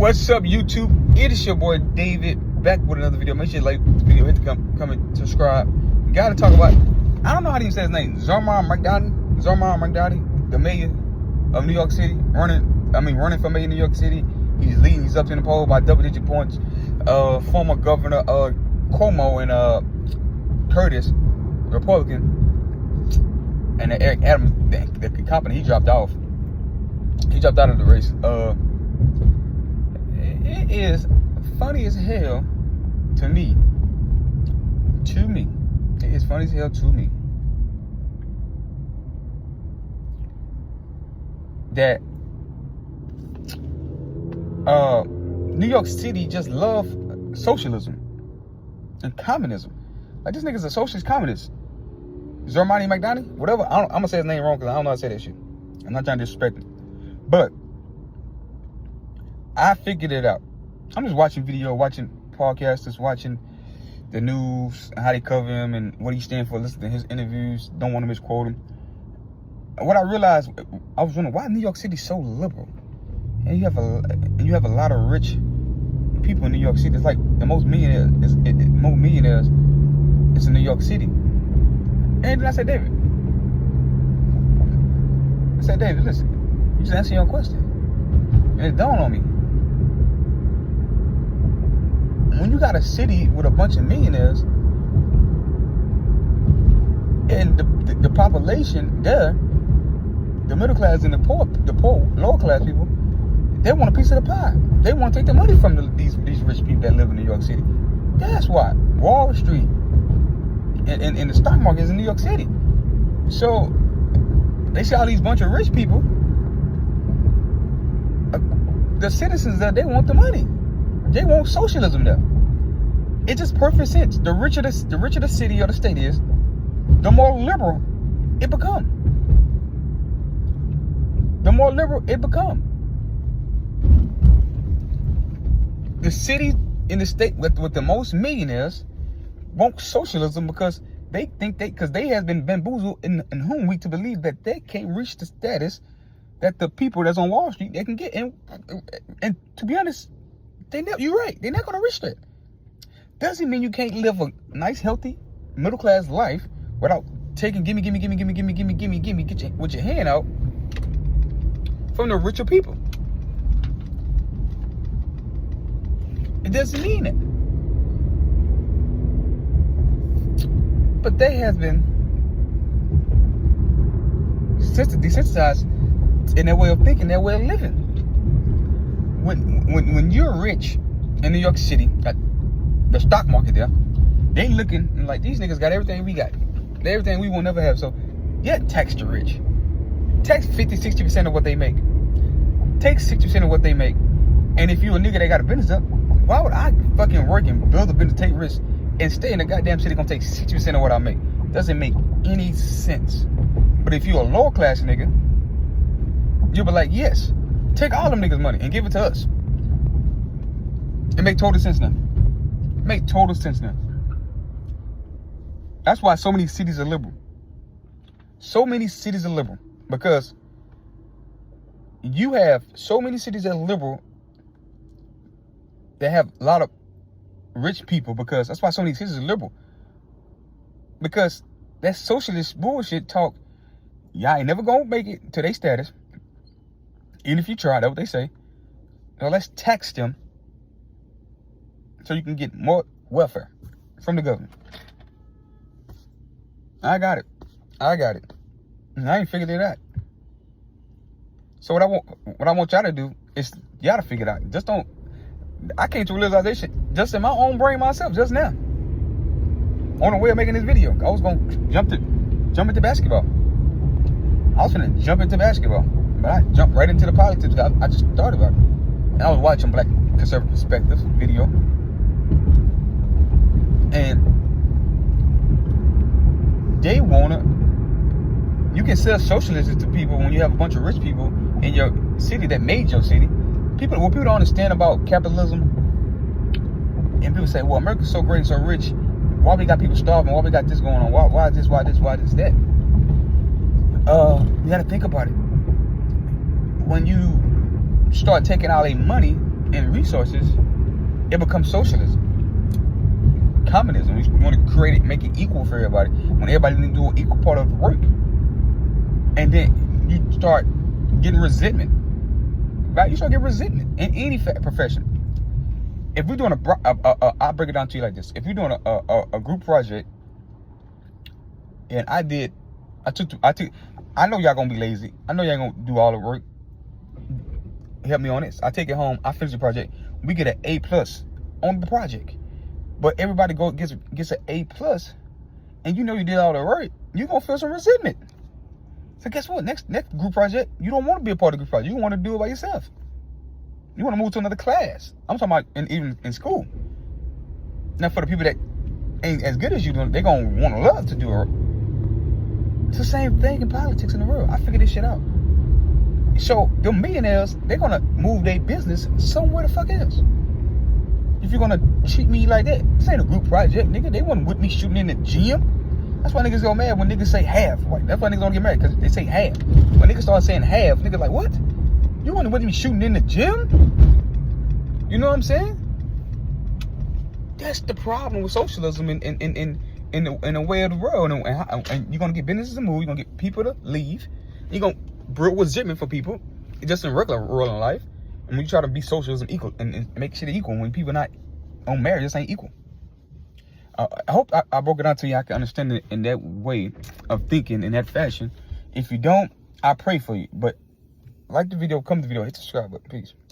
What's up, YouTube? It is your boy David, back with another video. Make sure you like the video, hit the comment, subscribe. We gotta talk about, I don't know how to even say his name, Zurmar Magdadi, the mayor of New York City, running for mayor of New York City. He's up in the poll by double-digit points. Former Governor Cuomo and Curtis, Republican, and Eric Adams, the company, he dropped off. He dropped out of the race. It is funny as hell to me. It is funny as hell to me that New York City just love socialism and communism. Like, this nigga's a socialist communist. Zurmar Magdadi, whatever. I'm gonna say his name wrong because I don't know how to say that shit. I'm not trying to disrespect him, but I figured it out. I'm just watching video, watching podcasters, watching the news, how they cover him and what he stands for, listening to his interviews, don't want to misquote him. And what I realized, I was wondering, why New York City so liberal? And you have a lot of rich people in New York City. It's like the most millionaires is in New York City. And then I said, David, listen, you just answer your question. And it dawned on me. When you got a city with a bunch of millionaires and the population there, the middle class and the poor, lower class people, they want a piece of the pie. They want to take the money from these rich people that live in New York City. That's why Wall Street and the stock market is in New York City. So they see all these bunch of rich people. The citizens there, they want the money. They want socialism there. It's just perfect sense. The richer the city or the state is, the more liberal it become. The city in the state with the most millionaires want socialism because they think because they have been bamboozled in whom we to believe that they can't reach the status that the people that's on Wall Street they can get. And to be honest, you're right. They're not gonna reach that. Doesn't mean you can't live a nice, healthy, middle class life without taking gimme with your hand out from the richer people. It doesn't mean it. But they have been desensitized in their way of thinking, their way of living. When you're rich in New York City, got the stock market there, they looking like these niggas got everything we got, everything we will never have. So yeah, tax the rich, tax 50-60% of what they make, take 60% of what they make. And if you a nigga that got a business up, why would I fucking work and build a business, take risks, and stay in the goddamn city gonna take 60% of what I make? Doesn't make any sense. But if you a lower class nigga, you'll be like, yes, take all them niggas' money and give it to us. It make total sense now. That's why so many cities are liberal. Because you have so many cities that are liberal that have a lot of rich people, because that's why so many cities are liberal. Because that socialist bullshit talk, y'all ain't never gonna make it to their status. Even if you try, that's what they say. Well, let's tax them so you can get more welfare from the government. I got it. And I ain't figured it out. So what I want y'all to do is y'all to figure it out. Just don't. I came to realization just in my own brain myself just now. On the way of making this video, I was gonna jump into basketball. I was finna jump into basketball, but I jumped right into the politics. I just thought about it. And I was watching Black Conservative Perspective video. And they you can sell socialism to people when you have a bunch of rich people in your city that made your city. What people don't understand about capitalism, and people say, well, America's so great and so rich, why we got people starving, why we got this going on, why this, that? You gotta think about it. When you start taking all their money and resources, it becomes socialism. Communism. We want to create it, make it equal for everybody. When everybody needs to do an equal part of the work. And then you start getting resentment. Right? You start getting resentment in any profession. If we're doing I'll break it down to you like this. If you're doing a group project, and I know y'all gonna be lazy. I know y'all gonna do all the work. Help me on this. I take it home. I finish the project. We get an A+ on the project. But everybody gets an A+, and you know you did all the work. You gonna feel some resentment. So guess what? Next group project, you don't want to be a part of the group project. You want to do it by yourself. You want to move to another class. I'm talking about even in school. Now for the people that ain't as good as you, they're gonna want to love to do it. It's the same thing in politics in the world. I figured this shit out. So the millionaires, they're gonna move their business somewhere the fuck else. If you're gonna treat me like that, this ain't a group project, nigga. They wasn't with me shooting in the gym. That's why niggas go mad when niggas say half. Right? That's why niggas don't get mad, because they say half. When niggas start saying half, niggas like, what? You wasn't with me shooting in the gym? You know what I'm saying? That's the problem with socialism in the way of the world. And you're gonna get businesses to move. You're gonna get people to leave. You're gonna build resentment for people, just in regular world in life. And when you try to be socialism equal and make shit equal, when people not on marriage, this ain't equal. I hope I broke it down to you. I can understand it in that way of thinking, in that fashion. If you don't, I pray for you. But like the video, come to the video, hit the subscribe button. Peace.